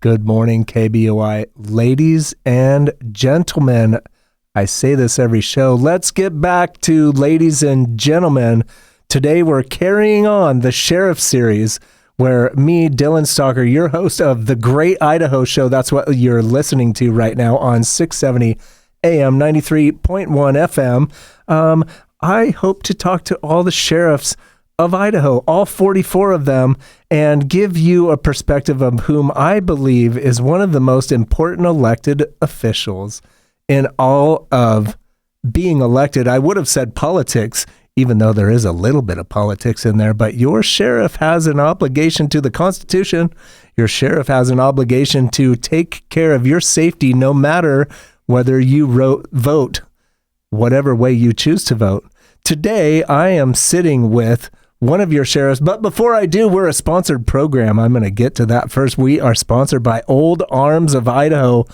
Good morning, KBOI. Ladies and gentlemen, I say this every show. Let's get back to ladies and gentlemen. Today we're carrying on the Sheriff Series where me, Dylan Stalker, your host of the Great Idaho Show, that's what you're listening to right now on 670 AM, 93.1 FM. I hope to talk to all the sheriffs of Idaho, all 44 of them, and give you a perspective of whom I believe is one of the most important elected officials in all of being elected. I would have said politics, even though there is a little bit of politics in there, but your sheriff has an obligation to the Constitution. Your sheriff has an obligation to take care of your safety no matter whether you vote whatever way you choose to vote. Today, I am sitting with one of your sheriffs, but before I do, we're a sponsored program. I'm going to get to that first. We are sponsored by Old Arms of Idaho.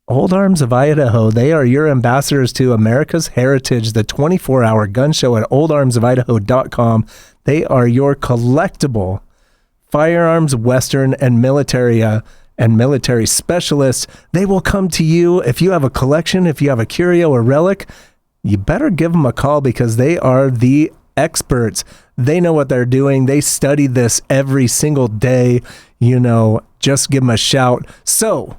Old Arms of Idaho, they are your ambassadors to America's Heritage, the 24-hour gun show at oldarmsofidaho.com. They are your collectible firearms, Western, and military specialists. They will come to you if you have a collection, if you have a curio or relic. You better give them a call because they are the experts. They know what they're doing. They study this every single day. Just give them a shout. So,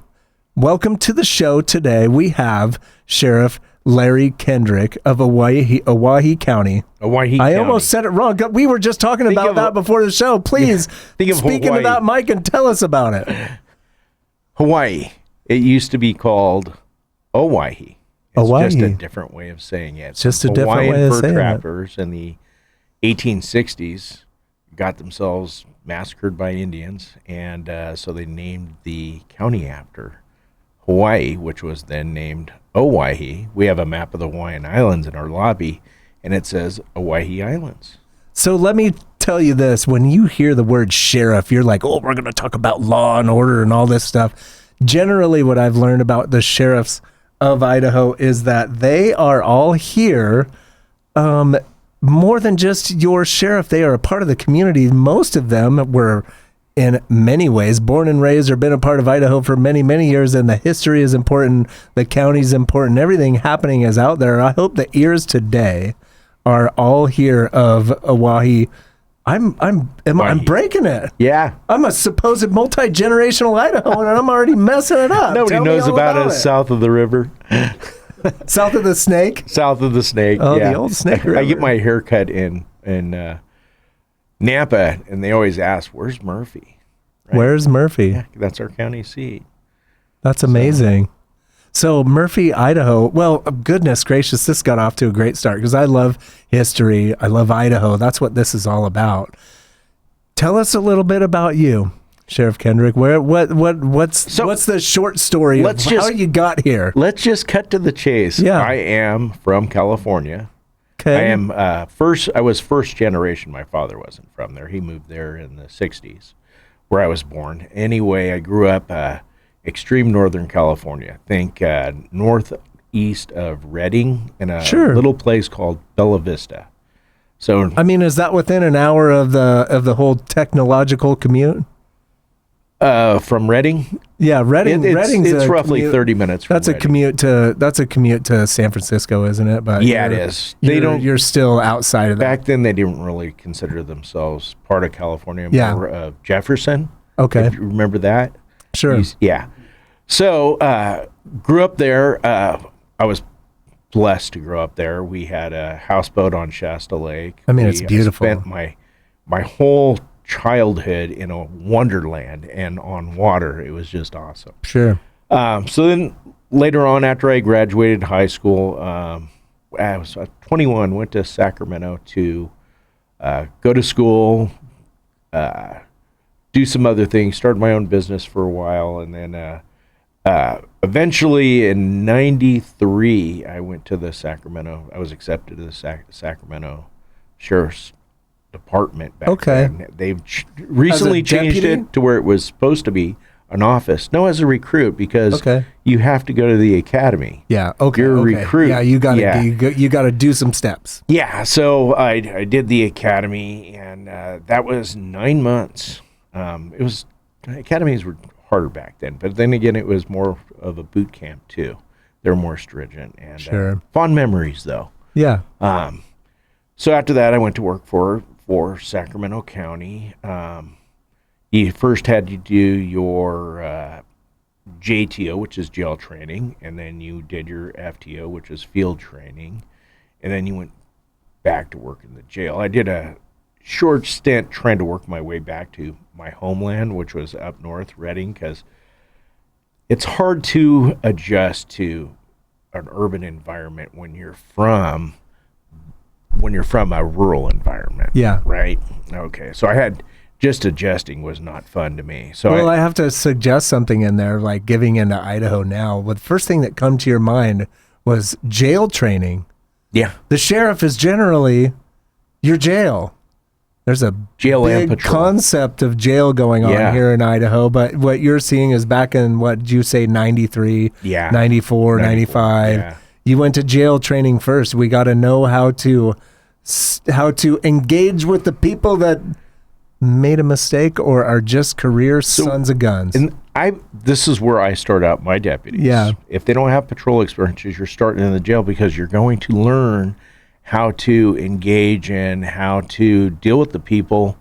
welcome to the show today. We have Sheriff Larry Kendrick of Owyhee County. I almost said it wrong. We were just talking about that before the show. Please speak into that mic and tell us about it. Hawaii. It used to be called Owyhee. It's just a different way of saying it. It's just a different way of saying it. Fur trappers in the 1860s got themselves massacred by Indians, and so they named the county after Hawaii, which was then named Owyhee. We have a map of the Hawaiian Islands in our lobby, and it says Owyhee Islands. So let me tell you this. When you hear the word sheriff, you're like, oh, we're going to talk about law and order and all this stuff. Generally, what I've learned about the sheriffs of Idaho is that they are all here more than just your sheriff. They are a part of the community. Most of them were, in many ways, born and raised or been a part of Idaho for many, many years, and the history is important, the county is important, everything happening is out there. I hope the ears today are all here of Owyhee. I'm breaking it. Yeah. I'm a supposed multi-generational Idahoan, and I'm already messing it up. Nobody knows about us south of the river. South of the Snake? South of the Snake, oh, yeah. The old Snake River. I get my hair cut in Nampa, and they always ask, where's Murphy? Right? Where's Murphy? Yeah, that's our county seat. That's amazing. So Murphy, Idaho, well, goodness gracious, this got off to a great start because I love history. I love Idaho. That's what this is all about. Tell us a little bit about you, Sheriff Kendrick. What's the short story of how you got here? Let's just cut to the chase. Yeah. I am from California. Okay. I was first generation. My father wasn't from there. He moved there in the 60s where I was born. Anyway, I grew up extreme Northern California. Think northeast of Redding in a little place called Bella Vista. So is that within an hour of the whole technological commute? From Redding? Yeah, Redding. It's roughly 30 minutes from That's a commute to San Francisco, isn't it? But yeah, it is. You're still outside of that. Back then, they didn't really consider themselves part of California. Yeah. More of Jefferson. Okay. If you remember that? Sure. Yeah. So, grew up there. I was blessed to grow up there. We had a houseboat on Shasta Lake. It's beautiful. I spent my whole childhood in a wonderland and on water. It was just awesome. Sure. So then later on, after I graduated high school, I was 21, went to Sacramento to go to school, do some other things, started my own business for a while, and then eventually in 93, I went to the Sacramento. I was accepted to the Sacramento Sheriff's Department back then. They've recently changed it to where it was supposed to be an office. No, as a recruit, because you have to go to the academy. Yeah, okay. You're a recruit. Yeah, you got to do some steps. Yeah, so I did the academy, and that was 9 months. Academies were harder back then. But then again, it was more of a boot camp too. They're more stringent and Sure. Fond memories though. Yeah. So after that, I went to work for Sacramento County. You first had to do your JTO, which is jail training, and then you did your FTO, which is field training, and then you went back to work in the jail. I did a short stint trying to work my way back to my homeland, which was up north, Redding, because it's hard to adjust to an urban environment when you're from a rural environment. Yeah. Right? Okay. So I had just adjusting was not fun to me. So Well, I have to suggest something in there, like giving into Idaho now. Well, the first thing that come to your mind was jail training. yeah, The sheriff is generally your jail. There's a jail and big patrol. concept of jail going on Yeah. here in Idaho, but what you're seeing is back in, what did you say, 93, Yeah. 94, 95. yeah. You went to jail training first. We got to know how to engage with the people that made a mistake or are just career sons of guns. And this is where I start out my deputies. Yeah. If they don't have patrol experiences, you're starting in the jail because you're going to learn how to engage and how to deal with the people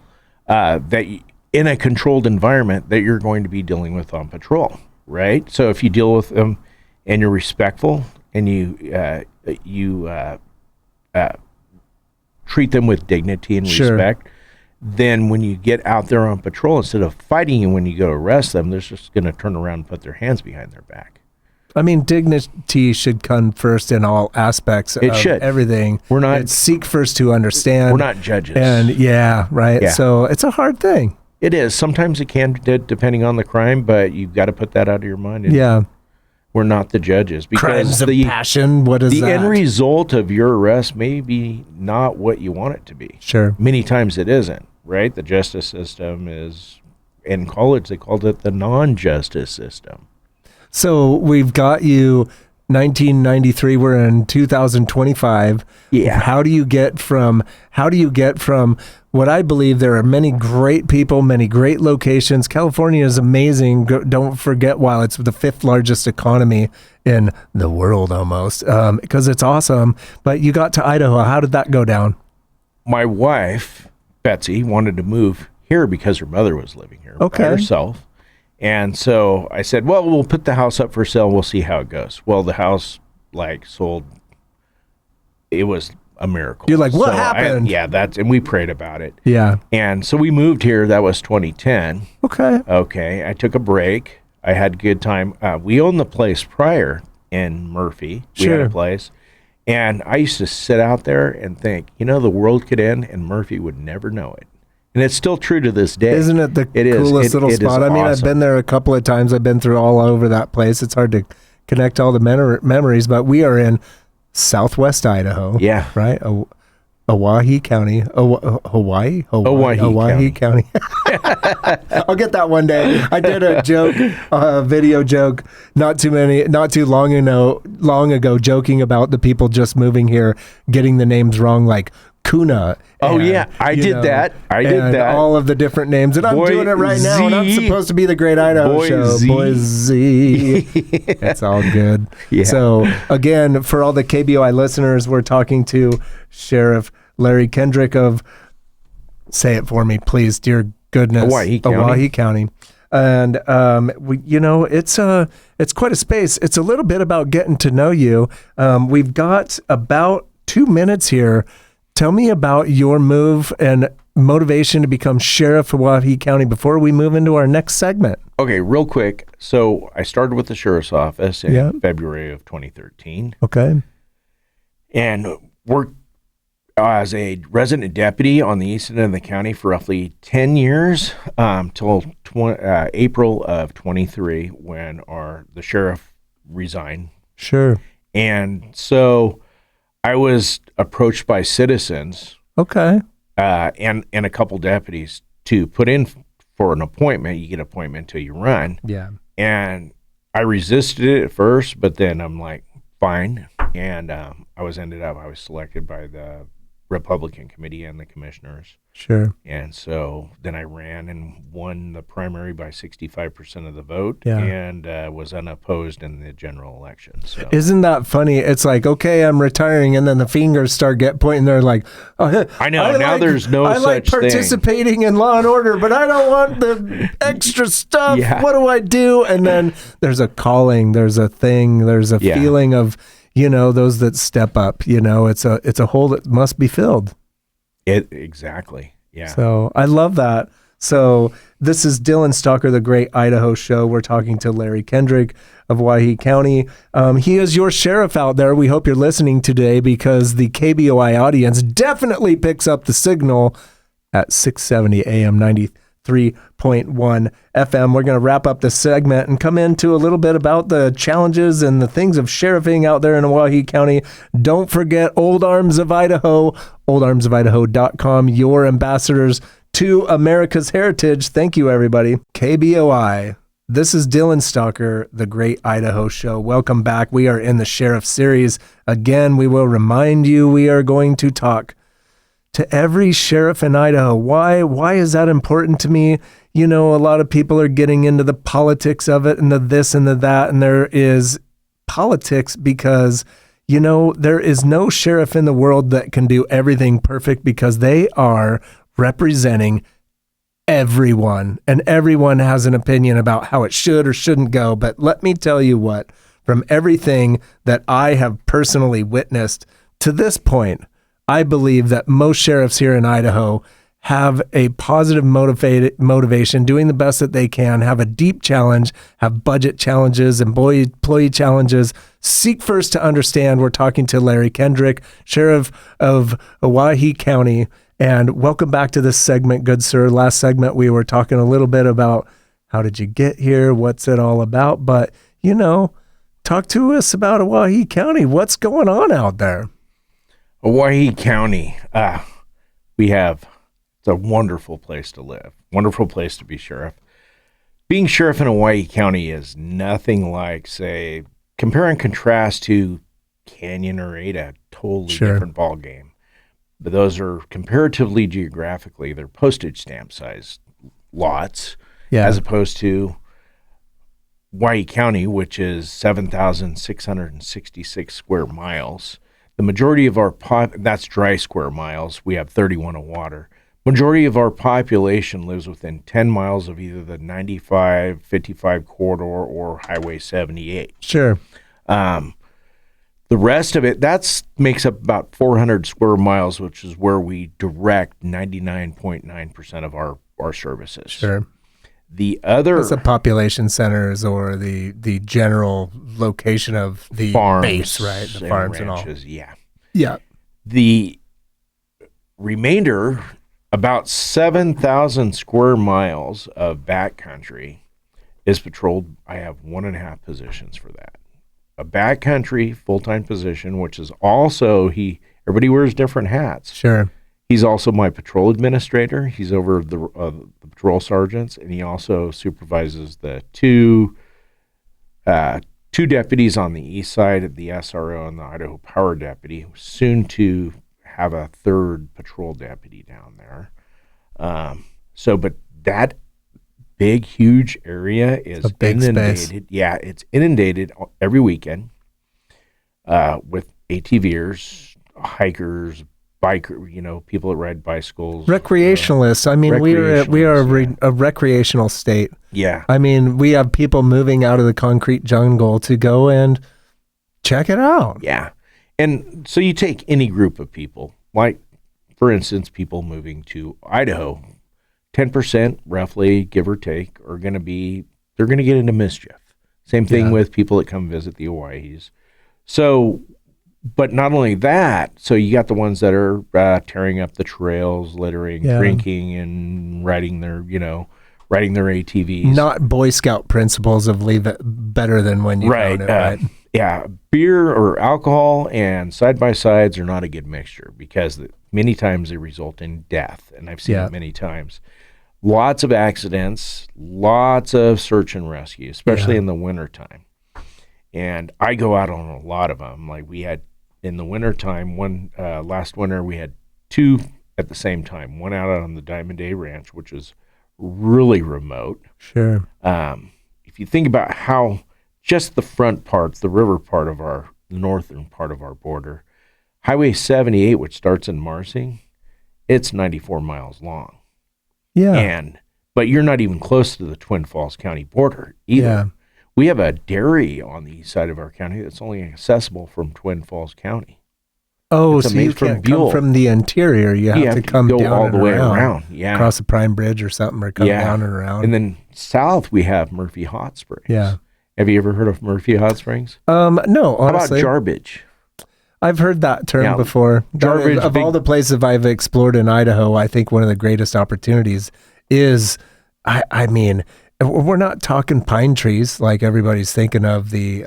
in a controlled environment that you're going to be dealing with on patrol, right? So if you deal with them and you're respectful and you treat them with dignity and Sure. respect, then when you get out there on patrol, instead of fighting you when you go arrest them, they're just going to turn around and put their hands behind their back. I mean, dignity should come first in all aspects of should. everything. We're not- It's seek first to understand. We're not judges. And yeah, right. Yeah. So it's a hard thing. It is. Sometimes it can, depending on the crime, but you've got to put that out of your mind. And Yeah. we're not the judges. Because Crimes of passion. What is the that? end result of your arrest may be not what you want it to be. Sure. Many times it isn't, right? The justice system is, in college, they called it the non-justice system. So we've got you 1993, we're in 2025. Yeah. How do you get from what I believe there are many great people, many great locations. California is amazing. Don't forget, while it's the 5th largest economy in the world almost, because it's awesome. But you got to Idaho. How did that go down? My wife, Betsy, wanted to move here because her mother was living here by herself. And so I said, well, we'll put the house up for sale. We'll see how it goes. Well, the house sold. It was a miracle. You're like, what happened? And we prayed about it. Yeah. And so we moved here. That was 2010. Okay. Okay. I took a break. I had a good time. We owned the place prior in Murphy. We had a place. And I used to sit out there and think, the world could end and Murphy would never know it. And it's still true to this day. Isn't it the coolest little spot? I mean, I've been there a couple of times. I've been through all over that place. It's hard to connect all the memories, but we are in southwest Idaho. Yeah. Right? Owyhee County. Hawaii? Owyhee County. I'll get that one day. I did a joke, a video joke not too long ago, joking about the people just moving here getting the names wrong, like Kuna. Oh, yeah. I did that. All of the different names. And I'm doing it right now. And I'm supposed to be the Great Idaho Show. Boise. It's all good. Yeah. So, again, for all the KBOI listeners, we're talking to Sheriff Larry Kendrick of, say it for me, please, dear goodness. Owyhee County. And, it's quite a space. It's a little bit about getting to know you. We've got about 2 minutes here. Tell me about your move and motivation to become sheriff of Owyhee County before we move into our next segment. Okay, real quick. So I started with the sheriff's office in February of 2013. Okay. And worked as a resident deputy on the east end of the county for roughly 10 years till April of 23 when the sheriff resigned. Sure. And so I was approached by citizens, okay, and a couple deputies to put in for an appointment. You get an appointment until you run. Yeah. And I resisted it at first, but then I'm like, fine. And I was selected by the Republican committee and the commissioners. Sure. And so then I ran and won the primary by 65% of the vote, Yeah. and was unopposed in the general election. So Isn't that funny? It's like, okay, I'm retiring, and then the fingers start pointing. They're like, oh, I know now there's no I such like participating in Law and Order, but I don't want the extra stuff. Yeah. What do I do? And then there's a calling, there's a thing, there's a feeling of, those that step up. It's a hole that must be filled. Exactly. Yeah. So I love that. So this is Dylan Stalker, the Great Idaho Show. We're talking to Larry Kendrick of Owyhee County. He is your sheriff out there. We hope you're listening today because the KBOI audience definitely picks up the signal at 670 AM 93.1 FM. We're going to wrap up this segment and come into a little bit about the challenges and the things of sheriffing out there in Owyhee County. Don't forget Old Arms of Idaho, oldarmsofidaho.com, your ambassadors to America's heritage. Thank you, everybody. KBOI. This is Dylan Stalker, the Great Idaho Show. Welcome back. We are in the Sheriff Series. Again, we will remind you we are going to talk to every sheriff in Idaho. Why is that important to me? A lot of people are getting into the politics of it and the this and the that, and there is politics because, there is no sheriff in the world that can do everything perfect because they are representing everyone, and everyone has an opinion about how it should or shouldn't go. But let me tell you what, from everything that I have personally witnessed to this point, I believe that most sheriffs here in Idaho have a positive motivation, doing the best that they can, have a deep challenge, have budget challenges, employee challenges. Seek first to understand. We're talking to Larry Kendrick, Sheriff of Owyhee County. And welcome back to this segment, good sir. Last segment, we were talking a little bit about how did you get here? What's it all about? But, talk to us about Owyhee County. What's going on out there? Owyhee County, it's a wonderful place to live, wonderful place to be sheriff. Being sheriff in Owyhee County is nothing like, say, compare and contrast to Canyon or Ada, totally different ball game. But those are comparatively geographically, they're postage stamp size lots, as opposed to Owyhee County, which is 7,666 square miles. The majority of our that's dry square miles. We have 31 of water. Majority of our population lives within 10 miles of either the 95-55 corridor or Highway 78. Sure. The rest of it, makes up about 400 square miles, which is where we direct 99.9% of our services. Sure. The other... That's the population centers or the general location of the farms, base, right? The farms and ranches, all. Yeah. Yeah. The remainder, about 7,000 square miles of backcountry is patrolled. I have 1.5 positions for that. A backcountry full-time position, which is also, everybody wears different hats. Sure. He's also my patrol administrator. He's over the patrol sergeants, and he also supervises the two deputies on the east side of the SRO and the Idaho Power Deputy, soon to have a third patrol deputy down there. But that big, huge area is inundated. Space. Yeah, it's inundated every weekend with ATVers, hikers, biker, people that ride bicycles, recreationalists. We are a recreational state. Yeah. We have people moving out of the concrete jungle to go and check it out. Yeah. And so you take any group of people, like, for instance, people moving to Idaho, 10% roughly, give or take, they're going to get into mischief. Same thing with people that come visit the Owyees. So, but not only that, so you got the ones that are tearing up the trails, littering, drinking, and riding their ATVs. Not Boy Scout principles of leave it better than when you found it, right? Yeah, beer or alcohol and side-by-sides are not a good mixture because many times they result in death, and I've seen it many times. Lots of accidents, lots of search and rescue, especially in the wintertime. And I go out on a lot of them. Like we had in the wintertime, last winter we had two at the same time. One out on the Diamond Day Ranch, which is really remote. Sure. If you think about how just the front part, the river part of the northern part of our border, Highway 78, which starts in Marsing, it's 94 miles long. Yeah. But you're not even close to the Twin Falls County border either. Yeah. We have a dairy on the east side of our county that's only accessible from Twin Falls County. Oh, It's so you amazing from can't Buell. come from the interior. You have to come go down all and the way around. around. Yeah. Across the Prime Bridge or something, or come down and around. And then south we have Murphy Hot Springs. Yeah. Have you ever heard of Murphy Hot Springs? No, How about honestly. Jarbidge? I've heard that term before. Jarbidge, Of all the places I've explored in Idaho, I think one of the greatest opportunities is, I mean, we're not talking pine trees like everybody's thinking of the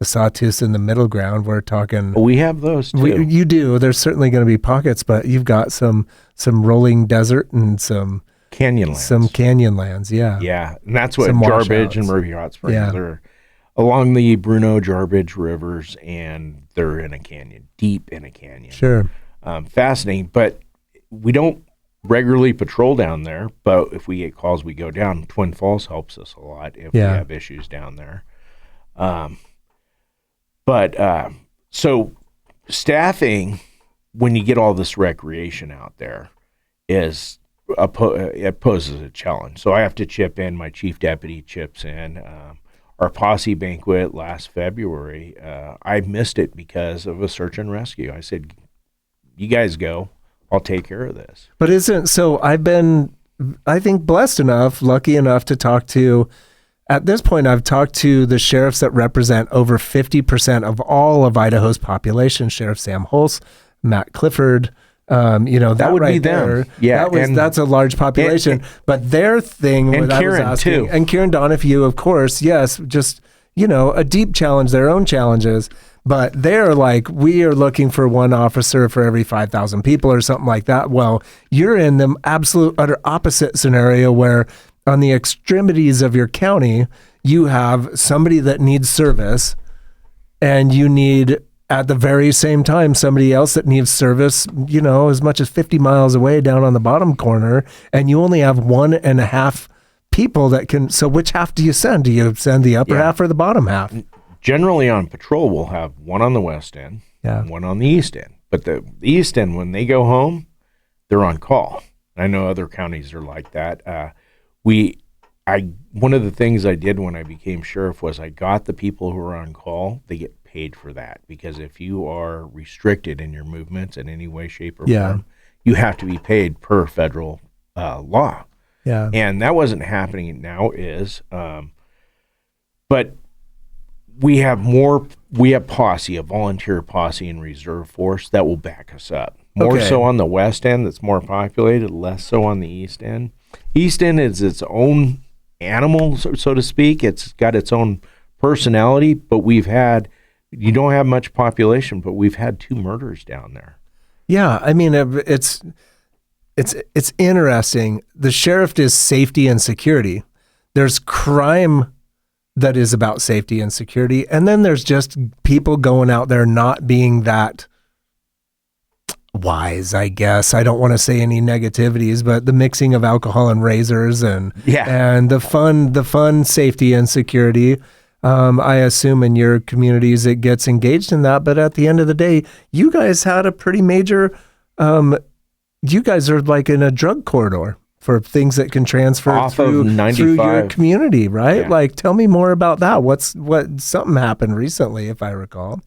sawtooths in the middle ground. We're talking. We have those too. You do. There's certainly going to be pockets, but you've got some rolling desert and some Canyonlands. Some canyonlands, yeah. Yeah, and that's what Some Jarbidge washouts. and Murphy Hot Springs Yeah. are along the Bruno Jarbidge rivers, and they're in a canyon, deep in a canyon. Sure. Fascinating, but we don't regularly patrol down there, but if we get calls, we go down. Twin Falls helps us a lot if we have issues down there. So staffing, when you get all this recreation out there, is it poses a challenge. So I have to chip in. My chief deputy chips in. Our posse banquet last February, I missed it because of a search and rescue. I said, "You guys go. I'll take care of this." But I've been, I think, blessed enough, lucky enough to talk to, at this point, I've talked to the sheriffs that represent over 50% of all of Idaho's population. Sheriff Sam Hulse, Matt Clifford, that would right be them. there. Yeah, that's a large population. But their thing, and what I was Kieran, asking, too. and Kieran Donahue, of course, yes, just, a deep challenge, their own challenges. But they're like, we are looking for one officer for every 5,000 people or something like that. Well, you're in the absolute utter opposite scenario where on the extremities of your county, you have somebody that needs service, and you need, at the very same time, somebody else that needs service, as much as 50 miles away down on the bottom corner, and you only have 1.5 people that can. So which half do you send? Do you send the upper half or the bottom half? Generally on patrol, we'll have one on the west end, one on the east end. But the east end, when they go home, they're on call. I know other counties are like that. One of the things I did when I became sheriff was I got the people who are on call, they get paid for that, because if you are restricted in your movements in any way, shape, or form, you have to be paid per federal law. Yeah. And that wasn't happening. Now is, but we have posse, a volunteer posse and reserve force that will back us up. More so on the west end, that's more populated, less so on the east end. East end is its own animal, so to speak. It's got its own personality, but you don't have much population, but we've had 2 murders down there. Yeah, I mean, it's interesting. The sheriff is safety and security. There's crime that is about safety and security, and then there's just people going out there not being that wise, I guess. I don't want to say any negativities, but the mixing of alcohol and razors and the fun safety and security. I assume in your communities it gets engaged in that, but at the end of the day, you guys had a pretty major, you guys are like in a drug corridor for things that can transfer through your community, right? Yeah. Like, tell me more about that. Something happened recently, if I recall.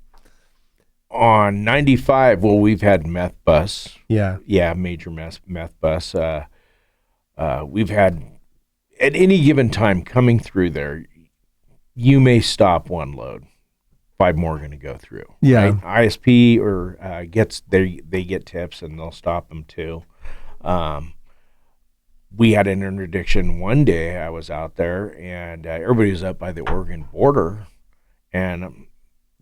On 95, we've had meth bus. Yeah. Yeah, major meth bus. We've had, at any given time coming through there, you may stop one load, 5 more are going to go through. Yeah. Right? ISP or they get tips and they'll stop them too. We had an interdiction one day. I was out there and everybody was up by the Oregon border, and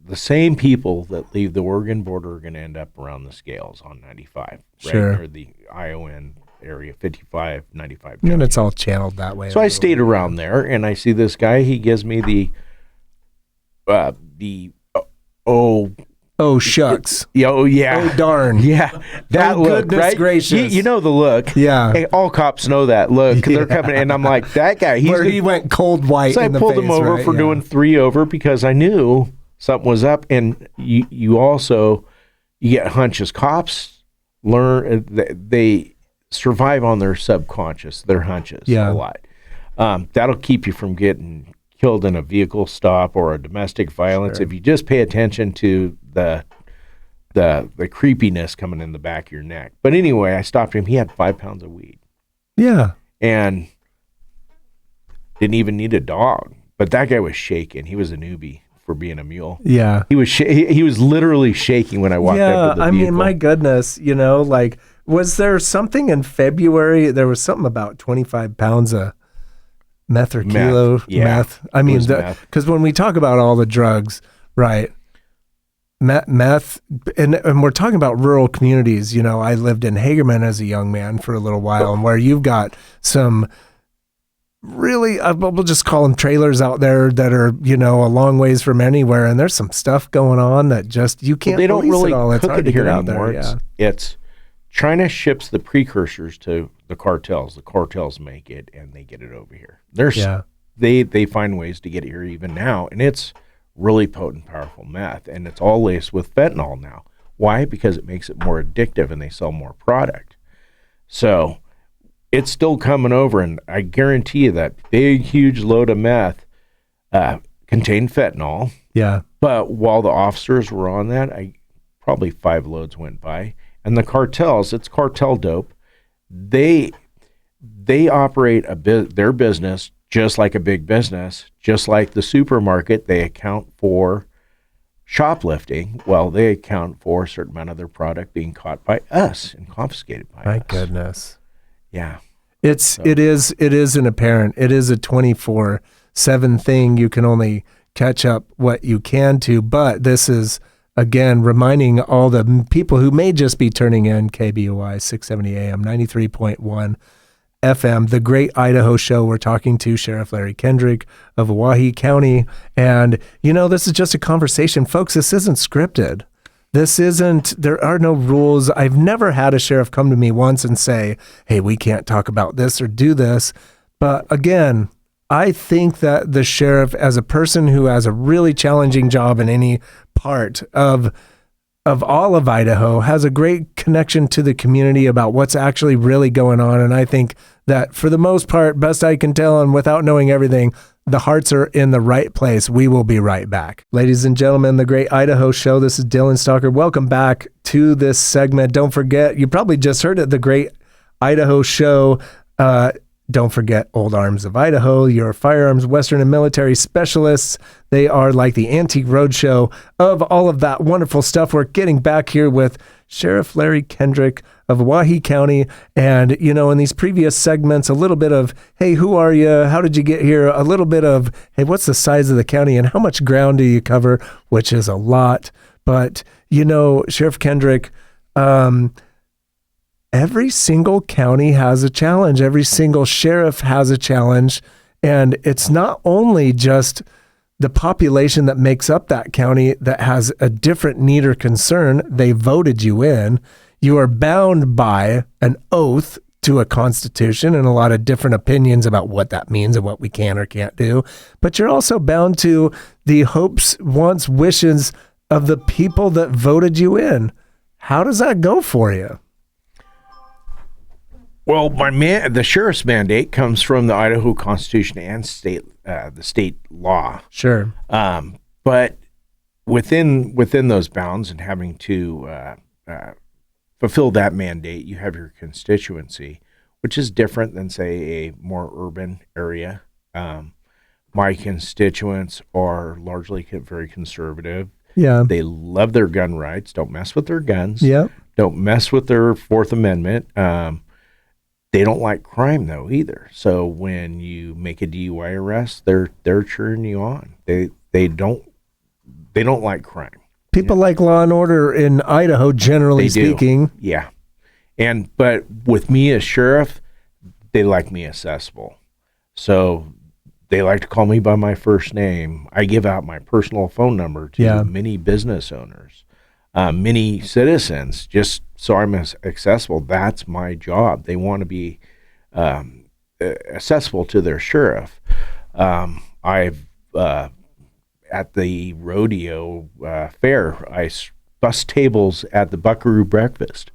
the same people that leave the Oregon border are going to end up around the scales on 95, right near the Iowan area, 55, 95. And it's all channeled that way. So I stayed around there, and I see this guy. He gives me Oh, shucks. Oh, yeah. Oh, darn. Yeah. That Oh, look, goodness right? gracious. You know the look. Yeah. Hey, all cops know that look. They're coming, and I'm like, that guy. Where he went cold white So I in the pulled face, him over right? for Yeah. doing 3 over because I knew something was up. And you also, you get hunches. Cops learn, they survive on their subconscious, their hunches a lot. That'll keep you from getting killed in a vehicle stop or a domestic violence. Sure. If you just pay attention to the creepiness coming in the back of your neck. But anyway, I stopped him. He had 5 pounds of weed. Yeah. And didn't even need a dog. But that guy was shaking. He was a newbie for being a mule. Yeah. He was he was literally shaking when I walked up to the vehicle. I mean, my goodness, like, was there something in February? There was something about 25 pounds of meth or kilo meth. I mean, because when we talk about all the drugs, right, meth, and we're talking about rural communities. I lived in Hagerman as a young man for a little while, and where you've got some really, we'll just call them trailers out there that are, a long ways from anywhere, and there's some stuff going on that just, you can't. They don't really it's cook hard it to here get out anymore. there. It's China ships the precursors to the cartels. The cartels make it, and they get it over here. They find ways to get it here even now, and it's really potent, powerful meth, and it's all laced with fentanyl now. Why? Because it makes it more addictive, and they sell more product. So it's still coming over, and I guarantee you that big, huge load of meth contained fentanyl. Yeah. But while the officers were on that, probably 5 loads went by. And the cartels, it's cartel dope. They operate their business just like a big business, just like the supermarket. They account for shoplifting. Well, they account for a certain amount of their product being caught by us and confiscated by us. My goodness. Yeah. It is an apparent. It is a 24/7 thing. You can only catch up what you can to, but this is, again, reminding all the people who may just be turning in KBOI 670 AM, 93.1 FM, the Great Idaho Show. We're talking to Sheriff Larry Kendrick of Owyhee County. And, this is just a conversation. Folks, this isn't scripted. There are no rules. I've never had a sheriff come to me once and say, hey, we can't talk about this or do this. But again, I think that the sheriff, as a person who has a really challenging job in any part of all of Idaho, has a great connection to the community about what's actually really going on. And I think that for the most part, best I can tell, and without knowing everything, the hearts are in the right place. We will be right back. Ladies and gentlemen, the Great Idaho Show. This is Dylan Stalker. Welcome back to this segment. Don't forget, you probably just heard it, the Great Idaho Show. Don't forget Old Arms of Idaho, your firearms, Western, and military specialists. They are like the Antique Roadshow of all of that wonderful stuff. We're getting back here with Sheriff Larry Kendrick of Owyhee County. And, in these previous segments, a little bit of, hey, who are you? How did you get here? A little bit of, hey, what's the size of the county and how much ground do you cover? Which is a lot. But, Sheriff Kendrick, every single county has a challenge. Every single sheriff has a challenge. And it's not only just the population that makes up that county that has a different need or concern. They voted you in. You are bound by an oath to a constitution and a lot of different opinions about what that means and what we can or can't do. But you're also bound to the hopes, wants, wishes of the people that voted you in. How does that go for you? Well, the sheriff's mandate comes from the Idaho Constitution and the state law. Sure. But within those bounds and having to fulfill that mandate, you have your constituency, which is different than, say, a more urban area. My constituents are largely very conservative. Yeah. They love their gun rights. Don't mess with their guns. Yeah. Don't mess with their Fourth Amendment. They don't like crime though either. So when you make a DUI arrest, they're cheering you on. They don't like crime. People like law and order in Idaho, generally speaking. Yeah. But with me as sheriff, they like me accessible. So they like to call me by my first name. I give out my personal phone number to many business owners. many citizens just so I'm accessible. That's my job. They want to be accessible to their sheriff. I've at the rodeo fair, I bus tables at the Buckaroo breakfast,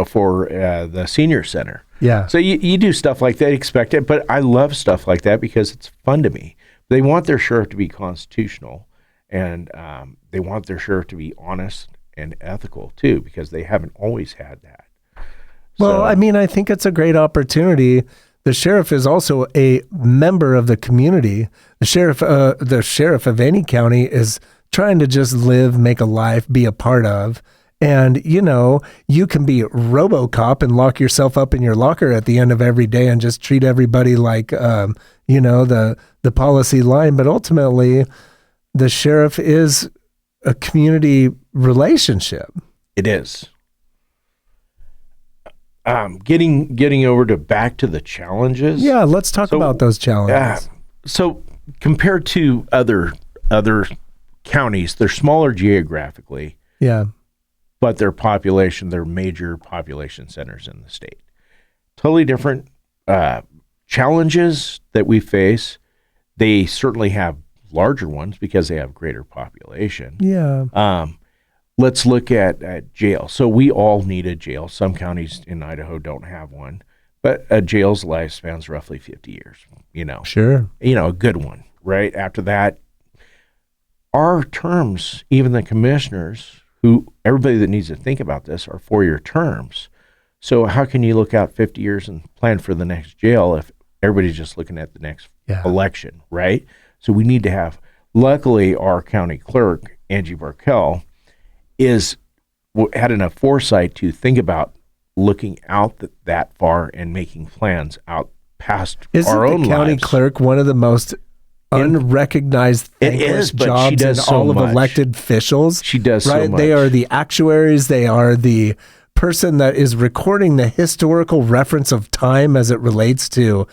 for the senior center. Yeah. So you do stuff like that, expect it, but I love stuff like that because it's fun to me. They want their sheriff to be constitutional, and they want their sheriff to be honest and ethical too, because they haven't always had that. Well, I mean, I think it's a great opportunity. The sheriff is also a member of the community. The sheriff of any county is trying to just live, make a life, be a part of. And, you can be RoboCop and lock yourself up in your locker at the end of every day and just treat everybody like, the policy line. But ultimately, the sheriff is a community relationship. It is. Getting over to back to the challenges. Yeah, let's talk about those challenges. So compared to other counties, they're smaller geographically. Yeah. But their population, they're major population centers in the state. Totally different challenges that we face. They certainly have larger ones because they have greater population. Yeah. Let's look at jail. So we all need a jail. Some counties in Idaho don't have one, but a jail's lifespan's roughly 50 years, Sure. A good one, right? After that, our terms, even the commissioners, everybody that needs to think about this, are 4-year terms. So how can you look out 50 years and plan for the next jail if everybody's just looking at the next election, right? So we need to have, luckily our county clerk, Angie Barkell, had enough foresight to think about looking out that far and making plans out past our own lives. Isn't the county clerk one of the most unrecognized, thankless jobs in all of elected officials? She does so much. They are the actuaries. They are the person that is recording the historical reference of time as it relates to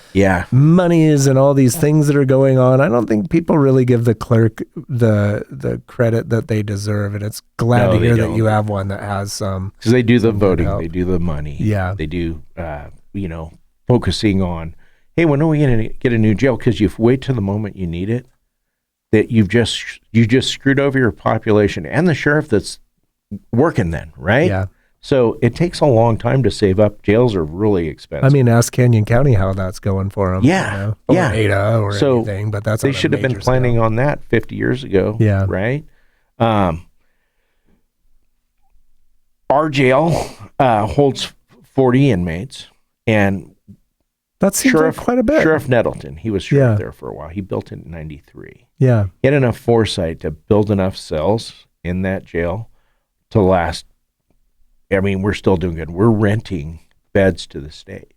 monies and all these things that are going on. I don't think people really give the clerk the credit that they deserve, and it's glad to hear that you have one that has some. Because they do the voting, they do the money. Yeah. They do, focusing on, hey, when are we going to get a new jail? Because you wait till the moment you need it, that you just screwed over your population and the sheriff that's working then, right? Yeah. So it takes a long time to save up. Jails are really expensive. I mean, ask Canyon County how that's going for them. Yeah. Or Ada or anything, but that's they should have been planning on that 50 years ago. Yeah. Right. Our jail holds 40 inmates, and that seems like quite a bit. Sheriff Nettleton, he was sheriff there for a while. He built it in 93. Yeah. He had enough foresight to build enough cells in that jail to last. I mean, we're still doing good. We're renting beds to the state.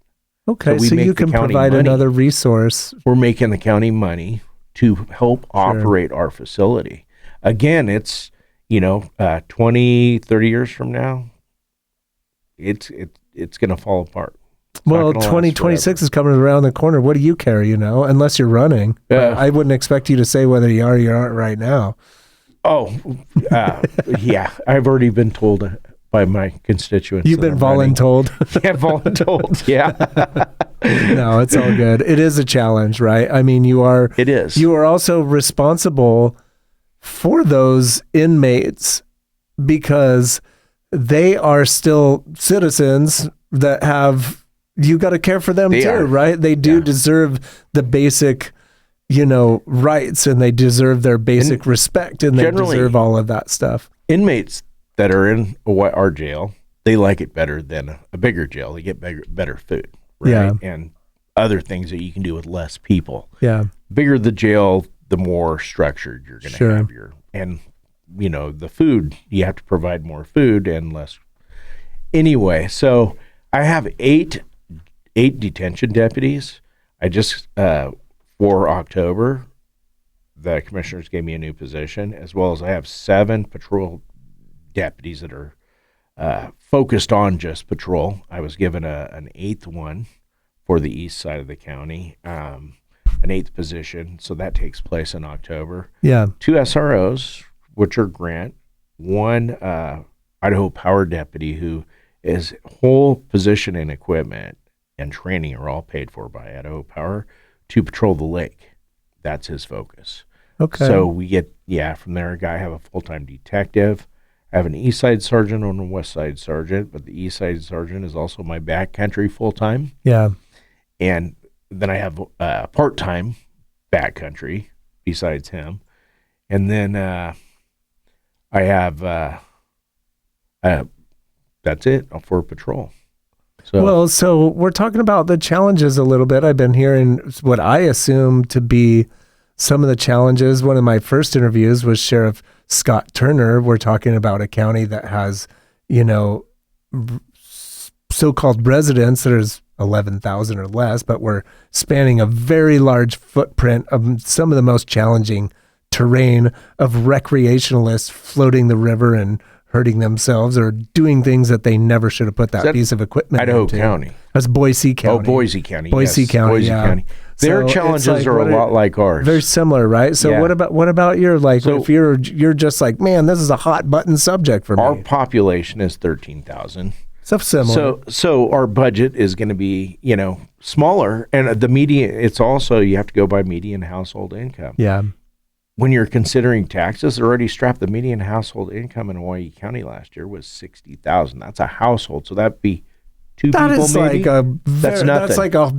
Okay, so you can provide another resource. We're making the county money to help operate our facility. Again, it's, 20, 30 years from now, it's going to fall apart. Well, 2026 is coming around the corner. What do you care, unless you're running? I wouldn't expect you to say whether you are or you aren't right now. Oh, yeah. I've already been told by my constituents. You've been voluntold? Yeah, voluntold, yeah. No, it's all good. It is a challenge, right? I mean, It is. You are also responsible for those inmates because they are still citizens that you got to care for them too, right? They do deserve the basic, rights, and they deserve their basic respect, and they deserve all of that stuff. Inmates that are in our jail, they like it better than a bigger jail. They get better food, right? Yeah. And other things that you can do with less people. Yeah. Bigger the jail, the more structured you're going to have the food, you have to provide more food and less. Anyway, so I have eight detention deputies. I just, for October, the commissioners gave me a new position, as well as I have 7 patrol deputies that are focused on just patrol. I was given an 8th one for the east side of the county, an 8th position. So that takes place in October. Yeah. 2 SROs, which are grant one Idaho Power deputy who his whole position and equipment and training are all paid for by Idaho Power to patrol the lake. That's his focus. Okay. So we get, from there, I have a full-time detective. I have an east side sergeant and a west side sergeant, but the east side sergeant is also my backcountry full-time. Yeah. And then I have part-time backcountry besides him. And then I have, that's it for patrol. So we're talking about the challenges a little bit. I've been hearing what I assume to be some of the challenges. One of my first interviews was Sheriff Scott Turner. We're talking about a county that has, so-called residents. There's 11,000 or less, but we're spanning a very large footprint of some of the most challenging terrain of recreationalists floating the river and hurting themselves or doing things that they never should have put that piece of equipment Idaho into. County. That's Boise County. Oh, Boise County. Boise County. Boise yeah. County. Their So challenges it's like, are a lot like ours. Very similar, right? So Yeah. what about your So- if you're just like, man, this is a hot button subject for Our me. population is 13,000. So similar. So our budget is going to be, smaller, and the median. It's also you have to go by median household income. yeah. When you're considering taxes, they're already strapped. The median household income in Owyhee County last year was $60,000. That's a household, so that'd be two That people. is Maybe that's nothing. That's like a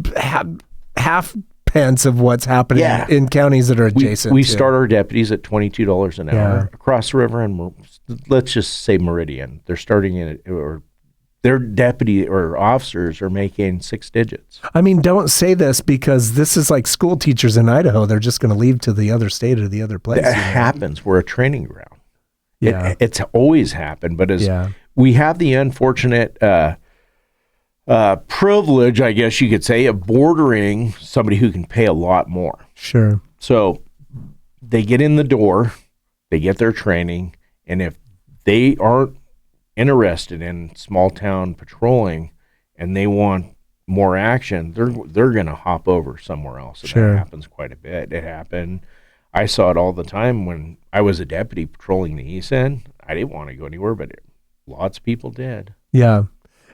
half pence of what's happening Yeah. in counties that are adjacent. We to. start our deputies at $22 an hour Yeah. across the river, and let's just say Meridian. They're starting in or their deputy or officers are making six digits. I mean, don't say this because this is like school teachers in Idaho. They're just going to leave to the other state or the other place. That happens. We're a training ground. Yeah. It's always happened, but as Yeah. we have the unfortunate privilege, I guess you could say, of bordering somebody who can pay a lot more. Sure. So they get in the door, they get their training, and if they aren't interested in small town patrolling and they want more action, they're going to hop over somewhere else. And Sure. that happens quite a bit. It happened. I saw it all the time when I was a deputy patrolling the east end. I didn't want to go anywhere, but lots of people did. Yeah.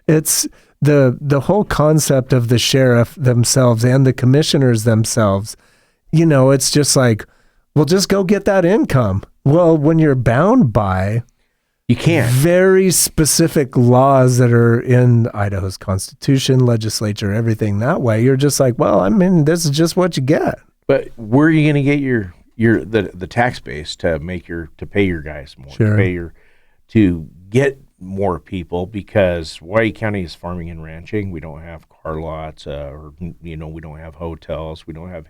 It's the whole concept of the sheriff themselves and the commissioners themselves. It's just like, well, just go get that income. Well, when you're bound by You can't. very specific laws that are in Idaho's constitution, legislature, everything that way, you're just like, well, I mean, this is just what you get. But where are you going to get the tax base to pay your guys more, Sure. to get more people? Because Owyhee County is farming and ranching. We don't have car lots, or we don't have hotels. We don't have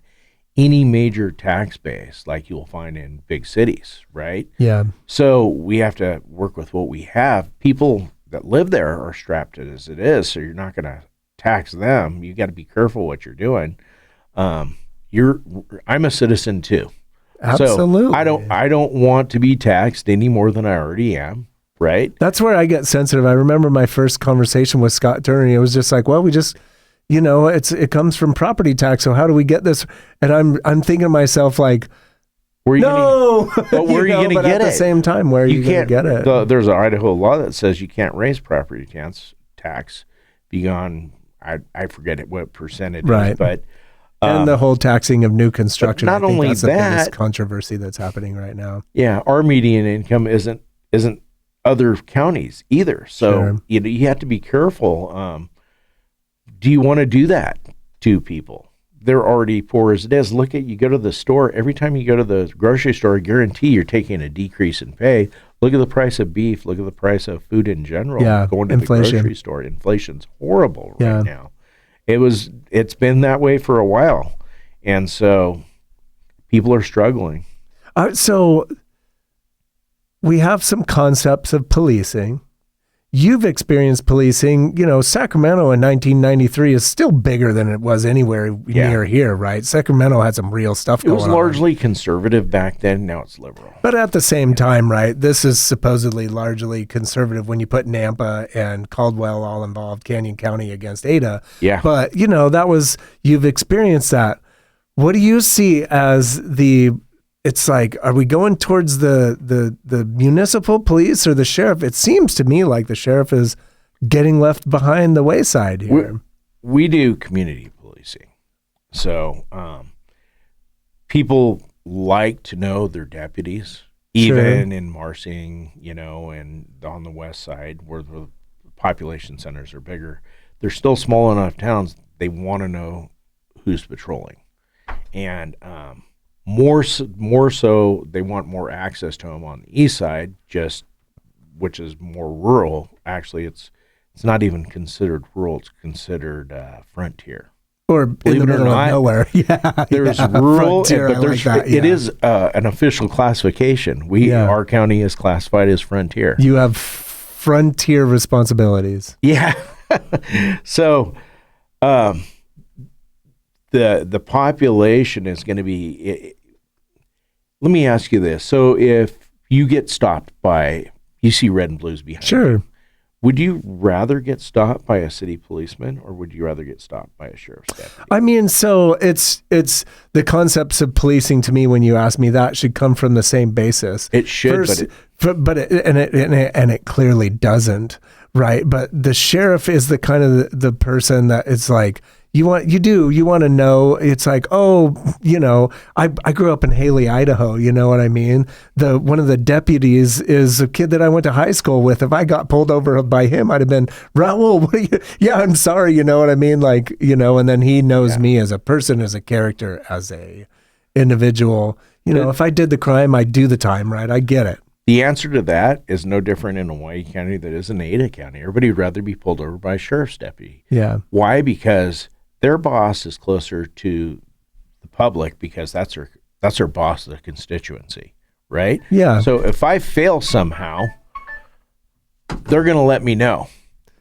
any major tax base like you'll find in big cities, right? Yeah. So we have to work with what we have. People that live there are strapped as it is, so you're not going to tax them. You got to be careful what you're doing. I'm a citizen too. Absolutely. So I don't want to be taxed any more than I already am, right? That's where I get sensitive. I remember my first conversation with Scott Turner. It was just like, well, we just, it comes from property tax. So how do we get this? And I'm thinking to myself like, Where are you no, but where are you going to but get at it? the same time, where are you going to get it? There's an Idaho law that says you can't raise property tax beyond, I forget what percentage Right. is, but and the whole taxing of new construction. not I think only that's the that- biggest controversy that's happening right now. yeah, our median income isn't other counties either. So Sure. you have to be careful. Do you want to do that to people? They're already poor as it is. You go to the store, every time you go to the grocery store, I guarantee you're taking a decrease in pay. Look at the price of beef. Look at the price of food in general. Yeah, Going to inflation. the grocery store. Inflation's horrible Yeah. right now. It's been that way for a while. And so people are struggling. So we have some concepts of policing. You've experienced policing. Sacramento in 1993 is still bigger than it was anywhere near here, right? Sacramento had some real stuff It going was on. largely conservative back then. Now it's liberal. But at the same time, right, this is supposedly largely conservative when you put Nampa and Caldwell all involved, Canyon County against Ada. Yeah. But, you've experienced that. What do you see as the it's like, are we going towards the municipal police or the sheriff? It seems to me like the sheriff is getting left behind the wayside here. We do community policing. So people like to know their deputies, even in Marsing, and on the west side where the population centers are bigger. They're still small enough towns. They want to know who's patrolling. And more so, they want more access to them on the east side, which is more rural. Actually, it's not even considered rural. It's considered frontier. Or believe in the middle of nowhere. Yeah, there's rural, frontier, but there's it is an official classification. Our county is classified as frontier. You have frontier responsibilities. Yeah. So, the population is going to be. Let me ask you this: so if you get stopped you see red and blues behind you, would you rather get stopped by a city policeman or would you rather get stopped by a sheriff's deputy? I mean, so it's the concepts of policing to me, when you ask me that, should come from the same basis. It should, but it clearly doesn't, right? But the sheriff is the kind of the person that it's like, you want to know. It's like, I grew up in Owyhee, Idaho. You know what I mean? One of the deputies is a kid that I went to high school with. If I got pulled over by him, I'd have been, Raul, what are you? Yeah, I'm sorry. You know what I mean? Like, and then he knows me as a person, as a character, as a individual. If I did the crime, I'd do the time, right? I get it. The answer to that is no different in Owyhee County that is in Ada County. Everybody would rather be pulled over by a sheriff's deputy. Yeah. Why? Because their boss is closer to the public, because that's her boss of the constituency, right? Yeah. So if I fail somehow, they're going to let me know.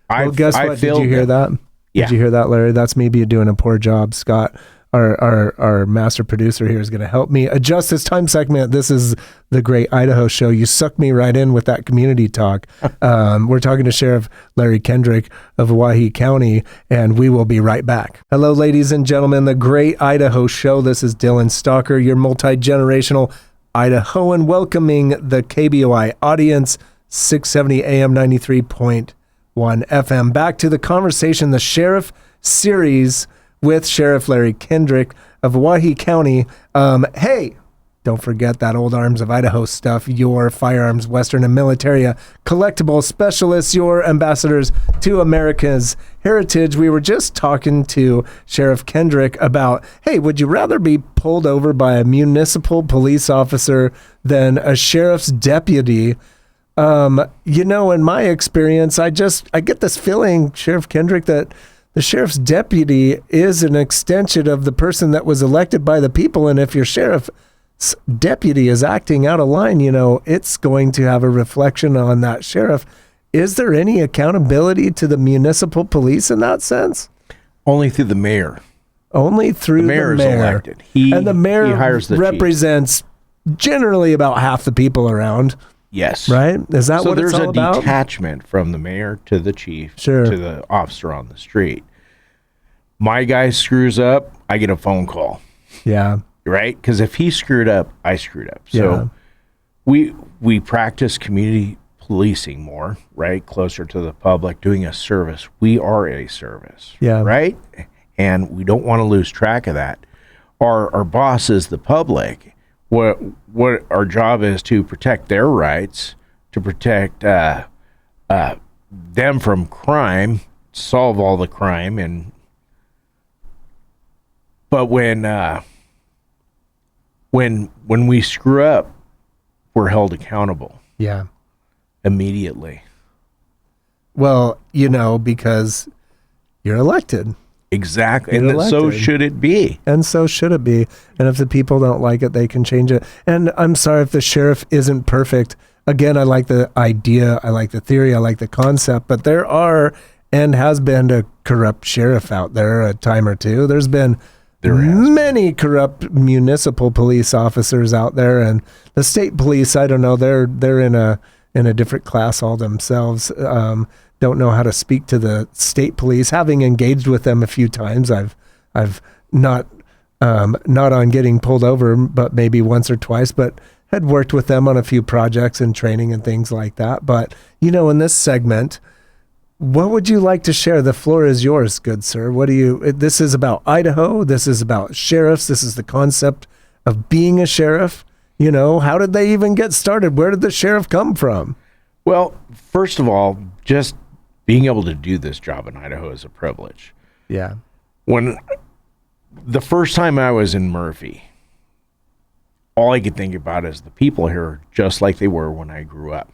Well, guess what? Did you hear that? Yeah. Did you hear that, Larry? That's me doing a poor job. Scott, our master producer here, is going to help me adjust this time segment. This is the Great Idaho Show. You sucked me right in with that community talk. We're talking to Sheriff Larry Kendrick of Owyhee County, and we will be right back. Hello, ladies and gentlemen, the Great Idaho Show. This is Dylan Stalker, your multi-generational Idahoan, welcoming the KBOI audience, 670 AM, 93.1 FM. Back to the conversation, the Sheriff Series with Sheriff Larry Kendrick of Owyhee County. Hey, don't forget that Old Arms of Idaho stuff, your firearms, Western and military collectible specialists, your ambassadors to America's heritage. We were just talking to Sheriff Kendrick about, hey, would you rather be pulled over by a municipal police officer than a sheriff's deputy? In my experience, I get this feeling, Sheriff Kendrick, that the sheriff's deputy is an extension of the person that was elected by the people. And if your sheriff's deputy is acting out of line, it's going to have a reflection on that sheriff. Is there any accountability to the municipal police in that sense? Only through the mayor. Only through the mayor. Is elected. And the mayor hires the represents generally about half the people around. Yes. Right? Is that what it's all about? So there's a detachment from the mayor to the chief to the officer on the street. My guy screws up, I get a phone call. Yeah. Right? Because if he screwed up, I screwed up. So we practice community policing more, right? Closer to the public, doing a service. We are a service. Yeah. Right? And we don't want to lose track of that. Our boss is the public. What our job is to protect their rights, to protect them from crime, solve all the crime, but when we screw up, we're held accountable. Yeah. Immediately. Well, because you're elected. Exactly. And so should it be. And so should it be. And if the people don't like it, they can change it. And I'm sorry if the sheriff isn't perfect. Again, I like the idea, I like the theory, I like the concept, but there are and has been a corrupt sheriff out there a time or two. There's been many corrupt municipal police officers out there, and the state police, I don't know, they're in a different class all themselves. Don't know how to speak to the state police. Having engaged with them a few times, I've not not on getting pulled over, but maybe once or twice, but had worked with them on a few projects and training and things like that. But, in this segment, what would you like to share? The floor is yours, good sir. This is about Idaho. This is about sheriffs. This is the concept of being a sheriff. How did they even get started? Where did the sheriff come from? Well, first of all, just being able to do this job in Idaho is a privilege. Yeah. When the first time I was in Murphy, all I could think about is the people here are just like they were when I grew up.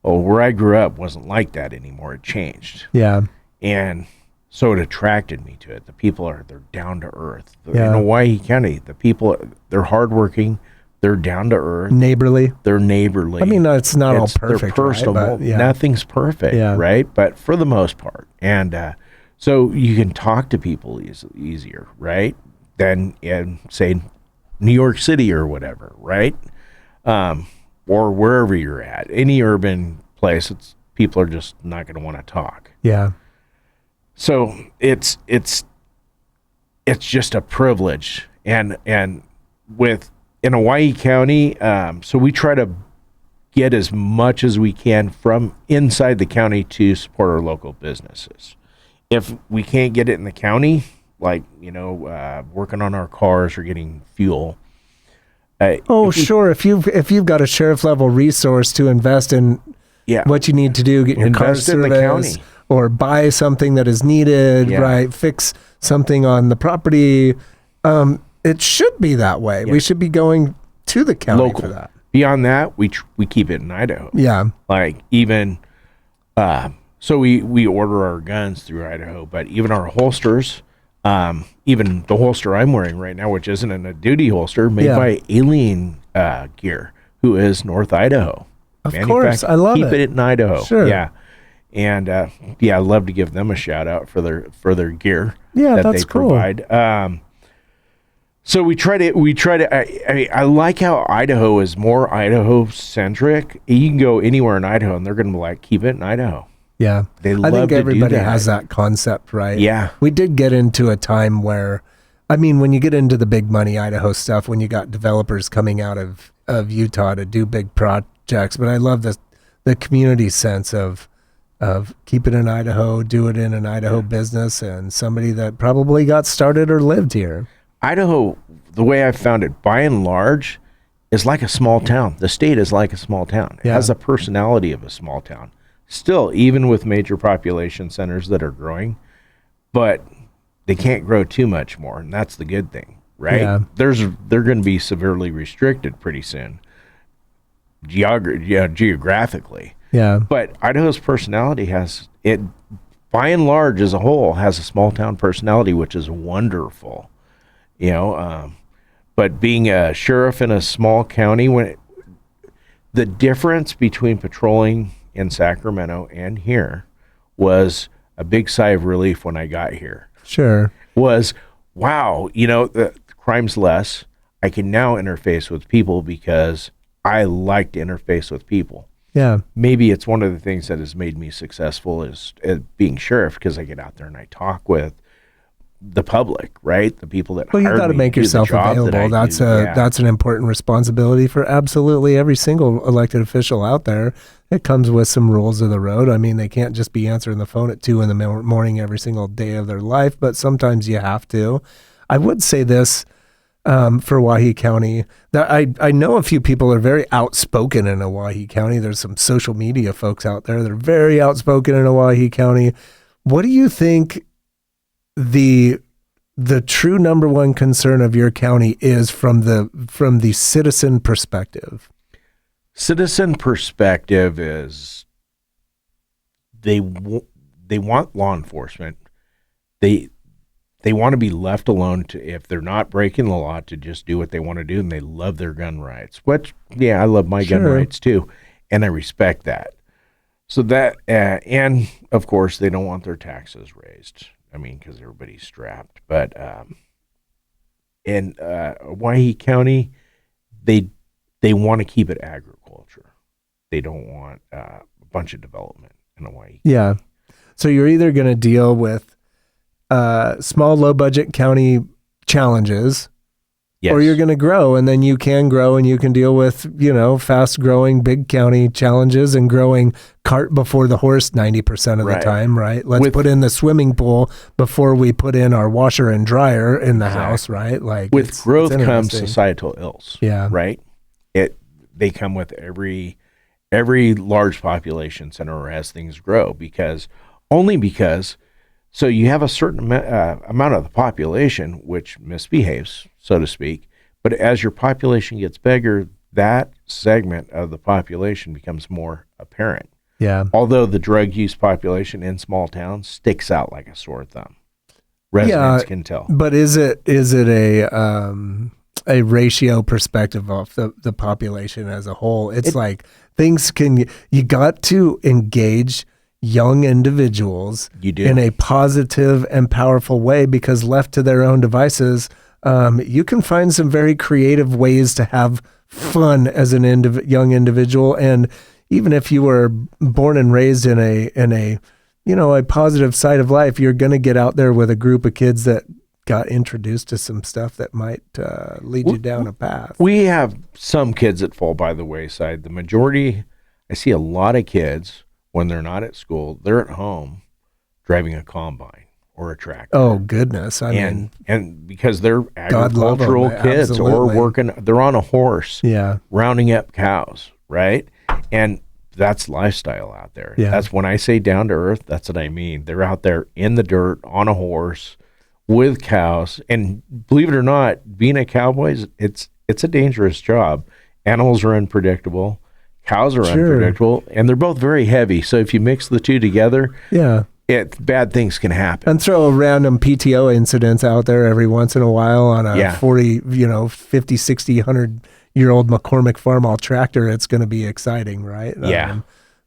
Well, where I grew up wasn't like that anymore. It changed. Yeah. And so it attracted me to it. The people they're down to earth. Yeah. In Owyhee County, the people, they're hardworking. They're down to earth. Neighborly. They're neighborly. I mean, it's not all perfect. They're personal. Right? But, yeah. Nothing's perfect, right? But for the most part. And so you can talk to people easier, right? Than in, say, New York City or whatever, right? Or wherever you're at. Any urban place, people are just not going to want to talk. Yeah. So it's just a privilege. And in Owyhee County, so we try to get as much as we can from inside the county to support our local businesses. If we can't get it in the county, like, working on our cars or getting fuel. Sure. If you've got a sheriff level resource to invest in what you need to do, get your car serviced, in the county, or buy something that is needed, right? Fix something on the property. It should be that way. Yeah. We should be going to the county local. For that. Beyond that, we keep it in Idaho. Yeah. Like even, so we order our guns through Idaho, but even our holsters, even the holster I'm wearing right now, which isn't a duty holster, made by Alien Gear, who is North Idaho. Of course, I love it. Keep it in Idaho. Sure. Yeah. And I'd love to give them a shout out for their gear that they provide. Cool. So we try to. I like how Idaho is more Idaho centric. You can go anywhere in Idaho, and they're going to be like, keep it in Idaho. Yeah, I think everybody has that concept, right? Yeah, we did get into a time where, when you get into the big money Idaho stuff, when you got developers coming out of Utah to do big projects, but I love the community sense of keep it in Idaho, do it in an Idaho business, and somebody that probably got started or lived here. Idaho, the way I've found it, by and large, is like a small town. The state is like a small town. It has the personality of a small town. Still, even with major population centers that are growing, but they can't grow too much more, and that's the good thing, right? Yeah. They're going to be severely restricted pretty soon, geographically. Yeah. But Idaho's personality has it, by and large, as a whole, has a small town personality, which is wonderful. But being a sheriff in a small county, the difference between patrolling in Sacramento and here was a big sigh of relief when I got here. Sure. Was, wow, the crime's less. I can now interface with people because I like to interface with people. Yeah. Maybe it's one of the things that has made me successful is being sheriff, because I get out there and I talk with the public, right? The people that you got to make yourself available. That's an important responsibility for absolutely every single elected official out there. It comes with some rules of the road. They can't just be answering the phone at 2 a.m. every single day of their life, but sometimes you have to. I would say this for Owyhee County, that I know a few people are very outspoken in Owyhee County. There's some social media folks out there that are very outspoken in Owyhee County. What do you think the true number one concern of your county is from the citizen perspective? Citizen perspective is they want law enforcement. They want to be left alone to, if they're not breaking the law, to just do what they want to do, and they love their gun rights. Which, I love my gun rights too, and I respect that. So that, and of course, they don't want their taxes raised. Because everybody's strapped. But in Owyhee County, they want to keep it agriculture. They don't want a bunch of development in Owyhee. Yeah. So you're either going to deal with small, low-budget county challenges, Yes. or you're going to grow, and then you can grow and you can deal with, fast growing big county challenges and growing cart before the horse 90% of the time, right? Let's put in the swimming pool before we put in our washer and dryer in the house, right? Like with growth comes societal ills. Yeah. Right. They come with every large population center as things grow because so you have a certain amount of the population which misbehaves, so to speak, but as your population gets bigger, that segment of the population becomes more apparent. Yeah. Although the drug use population in small towns sticks out like a sore thumb. Residents can tell. But is it a ratio perspective of the population as a whole? It's like you got to engage young individuals in a positive and powerful way, because left to their own devices, you can find some very creative ways to have fun as an young individual. And even if you were born and raised in a positive side of life, you're going to get out there with a group of kids that got introduced to some stuff that might lead you down a path. We have some kids that fall by the wayside. The majority, I see a lot of kids when they're not at school, they're at home driving a combine or a tractor. Oh goodness! And because they're agricultural kids, absolutely. or they're on a horse, rounding up cows, right? And that's lifestyle out there. Yeah. That's when I say down to earth. That's what I mean. They're out there in the dirt on a horse with cows, and believe it or not, being a cowboy it's a dangerous job. Animals are unpredictable. Cows are unpredictable, and they're both very heavy. So if you mix the two together, bad things can happen. And throw random PTO incidents out there every once in a while on a 40, 50, 60, 100-year-old McCormick Farmall tractor. It's going to be exciting, right? Yeah.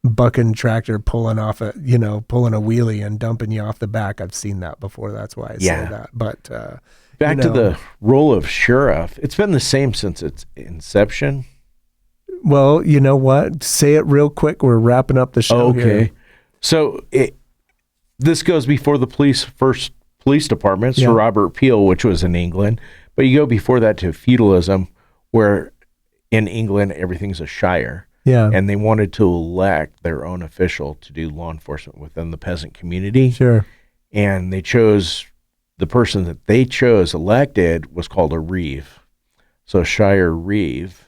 Bucking tractor pulling a wheelie and dumping you off the back. I've seen that before. That's why I say that. But back to the role of sheriff, it's been the same since its inception. Well, you know what? Say it real quick. We're wrapping up the show here. So this goes before the first police department, Sir Robert Peel, which was in England. But you go before that to feudalism, where in England everything's a shire. Yeah. And they wanted to elect their own official to do law enforcement within the peasant community. Sure. And the person that they chose elected was called a reeve. So Shire Reeve,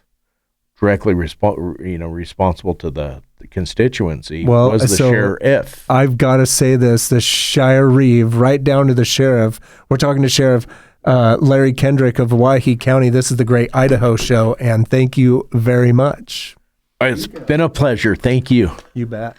directly responsible to the constituency, was the sheriff. I've got to say this, the Shire Reeve, right down to the sheriff. We're talking to Sheriff Larry Kendrick of Owyhee County. This is the Great Idaho Show, and thank you very much. It's been a pleasure. Thank you. You bet.